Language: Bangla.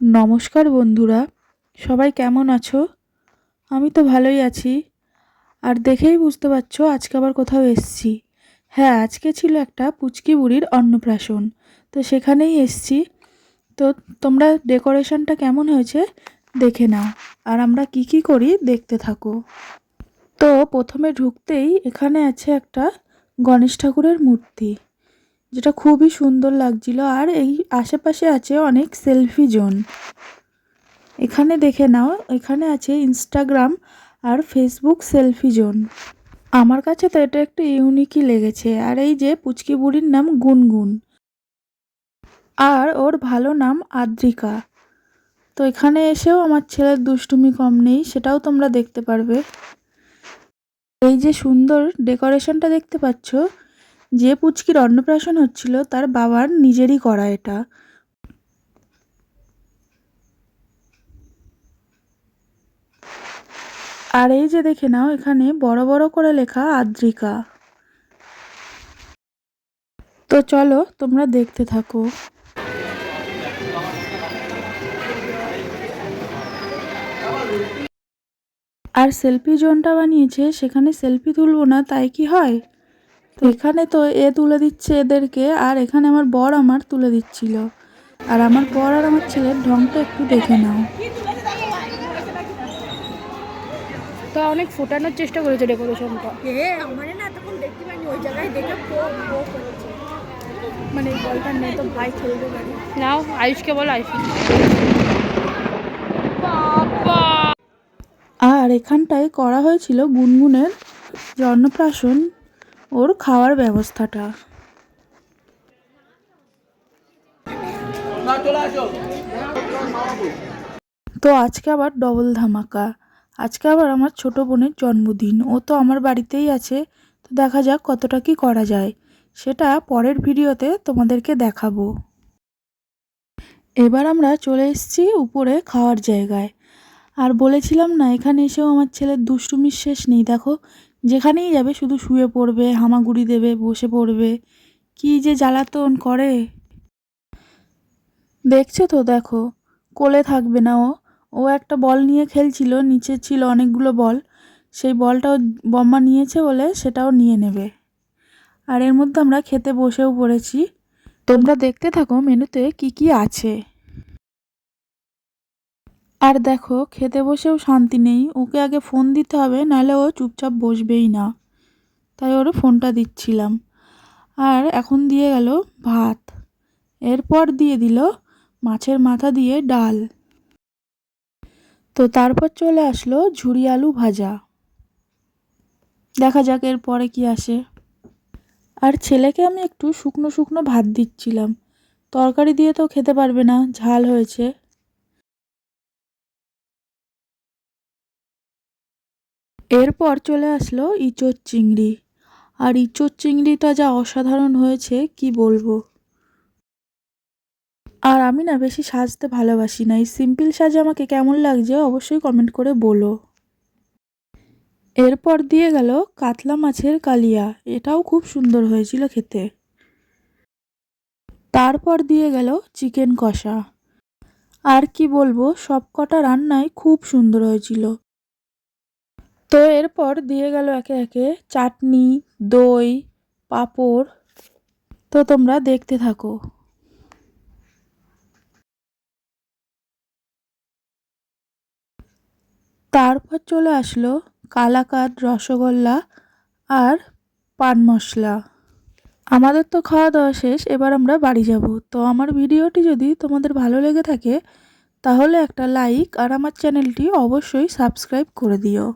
নমস্কার বন্ধুরা, সবাই কেমন আছো? আমি তো ভালোই আছি। আর দেখেই বুঝতে পারছো আজকে আবার কোথাও এসেছি। হ্যাঁ, আজকে ছিল একটা পুচকি বুড়ির অন্নপ্রাশন, তো সেখানেই এসেছি। তো তোমরা ডেকোরেশনটা কেমন হয়েছে দেখে নাও, আর আমরা কি কি করি দেখতে থাকো। তো প্রথমে ঢুকতেই এখানে আছে একটা গণেশ ঠাকুরের মূর্তি, যেটা খুবই সুন্দর লাগছিল। আর এই আশেপাশে আছে অনেক সেলফি জোন। এখানে দেখে নাও, এখানে আছে ইনস্টাগ্রাম আর ফেসবুক সেলফি জোন। আমার কাছে তো এটা একটু ইউনিকই লেগেছে। আর এই যে পুচকি বুড়ির নাম গুনগুন, আর ওর ভালো নাম আদ্রিকা। তো এখানে এসেও আমার ছেলের দুষ্টুমি কম নেই, সেটাও তোমরা দেখতে পারবে। এই যে সুন্দর ডেকোরেশনটা দেখতে পাচ্ছ, যে পুচকির অন্নপ্রাশন হচ্ছিল তার বাবার নিজেরই করা এটা। আর এই যে দেখে নাও, এখানে বড় বড় করে লেখা আদ্রিকা। তো চলো তোমরা দেখতে থাকো। আর সেলফি জোনটা বানিয়েছে, সেখানে সেলফি তুলবো না তাই কি হয়? তো এখানে তো এ তুলে দিচ্ছে এদেরকে, আর এখানে আমার বর আমার তুলে দিচ্ছিল। আর আমার বর আর আমার ছেলের ঢংটা একটু দেখে নাও। তো অনেক ফোটানোর চেষ্টা করেছে ডেকোরেশনটা। আমারে না তখন দেখতে পাইনি, ওই জায়গায় দেখে করছে। মানে বলটা নেই তো ভাই খেলতে পারি। নাও আয়ুষকে বলো, আয়ুষ। আর এখানটায় করা হয়েছিল গুনগুনের যে অন্নপ্রাশন, ওর খাওয়ার ব্যবস্থাটা। তো আজকে আবার ডবল ধামাকা। আজকে আবার আমার ছোট বোনের জন্মদিন, ও তো আমার বাড়িতেই আছে। তো দেখা যাক কতটা কি করা যায়, সেটা পরের ভিডিওতে তোমাদেরকে দেখাবো। এবার আমরা চলে এসেছি উপরে খাওয়ার জায়গায়। আর বলেছিলাম না, এখানে এসেও আমার ছেলের দুষ্টুমির শেষ নেই। দেখো, যেখানেই যাবে শুধু শুয়ে পড়বে, হামাগুড়ি দেবে, বসে পড়বে, কি যে জ্বালাতন করে দেখছো তো। দেখো, কোলে থাকবে না ও। ও একটা বল নিয়ে খেলছিল, নিচে ছিল অনেকগুলো বল, সেই বলটাও বম্মা নিয়েছে বলে সেটাও নিয়ে নেবে। আর এর মধ্যে আমরা খেতে বসেও পড়েছি। তোমরা দেখতে থাকো মেনুতে কি কি আছে। আর দেখো, খেতে বসেও শান্তি নেই, ওকে আগে ফোন দিতে হবে, নাহলে ও চুপচাপ বসবেই না। তাই ওর ফোনটা দিচ্ছিলাম। আর এখন দিয়ে গেল ভাত, এরপর দিয়ে দিল মাছের মাথা দিয়ে ডাল। তো তারপর চলে আসলো ঝুরি আলু ভাজা। দেখা যাক এর পরে কি আসে। আর ছেলেকে আমি একটু শুকনো শুকনো ভাত দিচ্ছিলাম, তরকারি দিয়ে তো খেতে পারবে না, ঝাল হয়েছে। এরপর চলে আসলো ইঁচড় চিংড়ি। আর ইঁচড় চিংড়িটা যা অসাধারণ হয়েছে কি বলবো। আর আমি না বেশি সাজতে ভালোবাসি না, এই সিম্পল সাজে আমাকে কেমন লাগছে অবশ্যই কমেন্ট করে বলো। এরপর দিয়ে গেল কাতলা মাছের কালিয়া, এটাও খুব সুন্দর হয়েছিল খেতে। তারপর দিয়ে গেল চিকেন কষা। আর কি বলবো, সব কটা রান্নাই খুব সুন্দর হয়েছিল। তো এরপর দিয়ে গেল একে একে চাটনি, দই, পাঁপড়। তো তোমরা দেখতে থাকো। তারপর চলে আসলো কালাকাঁদ, রসগোল্লা আর পান মশলা। আমাদের তো খাওয়া দাওয়া শেষ, এবার আমরা বাড়ি যাব। তো আমার ভিডিওটি যদি তোমাদের ভালো লেগে থাকে তাহলে একটা লাইক আর আমার চ্যানেলটি অবশ্যই সাবস্ক্রাইব করে দিও।